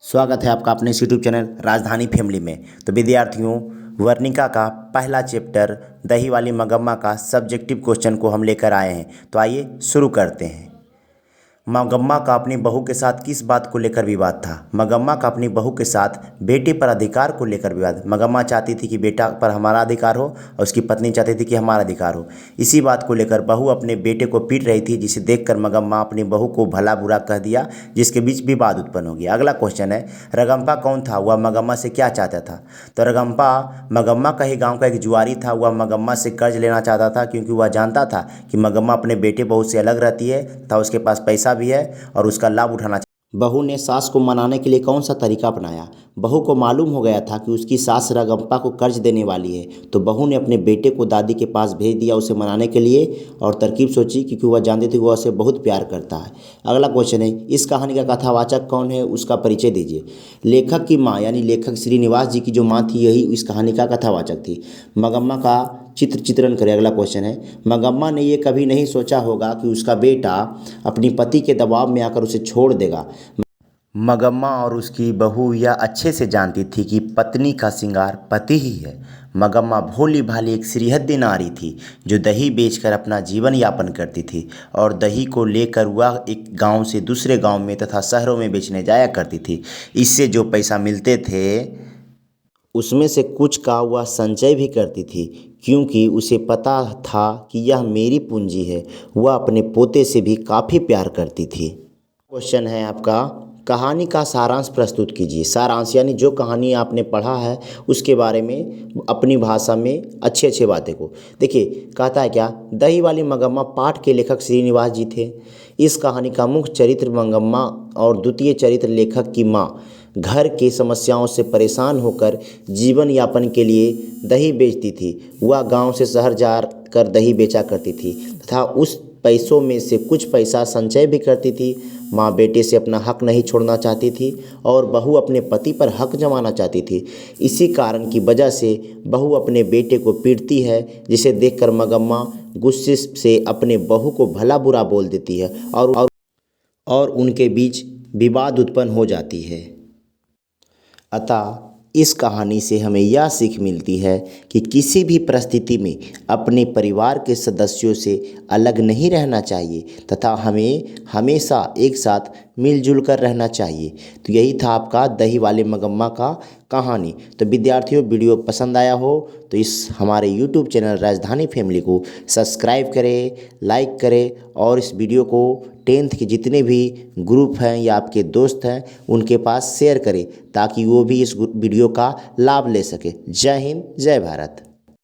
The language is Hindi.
स्वागत है आपका अपने यूट्यूब चैनल राजधानी फैमिली में। तो विद्यार्थियों, वर्णिका का पहला चैप्टर दही वाली मगम्मा का सब्जेक्टिव क्वेश्चन को हम लेकर आए हैं। तो आइए शुरू करते हैं। मगम्मा का अपनी बहू के साथ किस बात को लेकर विवाद था? मगम्मा का अपनी बहू के साथ बेटे पर अधिकार को लेकर विवाद। मगम्मा चाहती थी कि बेटा पर हमारा अधिकार हो और उसकी पत्नी चाहती थी कि हमारा अधिकार हो। इसी बात को लेकर बहू अपने बेटे को पीट रही थी, जिसे देखकर मगम्मा अपनी बहू को भला बुरा कह दिया, जिसके बीच विवाद उत्पन्न हो गया। अगला क्वेश्चन है, रगम्पा कौन था? वह मगम्मा से क्या चाहता था? तो रगम्पा मगम्मा का ही गाँव का एक जुआरी था। वह मगम्मा से कर्ज लेना चाहता था, क्योंकि वह जानता था कि मगम्मा अपने बेटे बहू से अलग रहती है तथा उसके पास पैसा भी है और उसका लाभ उठाना चाहिए। बहू ने सास को मनाने के लिए कौन सा तरीका अपनाया? बहू को मालूम हो गया था कि उसकी सास रगम्पा को कर्ज देने वाली है, तो बहू ने अपने बेटे को दादी के पास भेज दिया उसे मनाने के लिए, और तरकीब सोची क्योंकि वह जानती थी वह उसे बहुत प्यार करता है। अगला क्वेश्चन है, इस कहानी का कथावाचक कौन है? उसका परिचय दीजिए। लेखक की माँ यानी लेखक श्रीनिवास जी की जो माँ थी, यही इस कहानी का कथावाचक थी। मगम्मा का चित्रण करें। अगला क्वेश्चन है, मगम्मा ने ये कभी नहीं सोचा होगा कि उसका बेटा अपनी पति के दबाव में आकर उसे छोड़ देगा। मगम्मा और उसकी बहू यह अच्छे से जानती थी कि पत्नी का श्रृंगार पति ही है। मगम्मा भोली भाली एक श्रीहद्दी नारी थी, जो दही बेचकर अपना जीवन यापन करती थी, और दही को लेकर वह एक गांव से दूसरे गांव में तथा शहरों में बेचने जाया करती थी। इससे जो पैसा मिलते थे उसमें से कुछ का वह संचय भी करती थी, क्योंकि उसे पता था कि यह मेरी पूंजी है। वह अपने पोते से भी काफ़ी प्यार करती थी। क्वेश्चन है आपका, कहानी का सारांश प्रस्तुत कीजिए। सारांश यानी जो कहानी आपने पढ़ा है उसके बारे में अपनी भाषा में अच्छे अच्छे बातें को देखिए। कहता है क्या, दही वाली मगम्मा पाठ के लेखक श्रीनिवास जी थे। इस कहानी का मुख्य चरित्र मगम्मा और द्वितीय चरित्र लेखक की माँ घर की समस्याओं से परेशान होकर जीवन यापन के लिए दही बेचती थी। वह गांव से शहर जाकर दही बेचा करती थी तथा उस पैसों में से कुछ पैसा संचय भी करती थी। माँ बेटे से अपना हक नहीं छोड़ना चाहती थी और बहू अपने पति पर हक जमाना चाहती थी। इसी कारण की वजह से बहू अपने बेटे को पीटती है, जिसे देखकर मगम्मा गुस्से से अपने बहू को भला बुरा बोल देती है और उनके बीच विवाद उत्पन्न हो जाती है। अतः इस कहानी से हमें यह सीख मिलती है कि किसी भी परिस्थिति में अपने परिवार के सदस्यों से अलग नहीं रहना चाहिए तथा हमें हमेशा एक साथ मिलजुल कर रहना चाहिए। तो यही था आपका दही वाले मगम्मा का कहानी। तो विद्यार्थियों, वीडियो पसंद आया हो तो इस हमारे YouTube चैनल राजधानी फैमिली को सब्सक्राइब करें, लाइक करें, और इस वीडियो को 10th के जितने भी ग्रुप हैं या आपके दोस्त हैं उनके पास शेयर करें, ताकि वो भी इस वीडियो का लाभ ले सके। जय हिंद, जय भारत।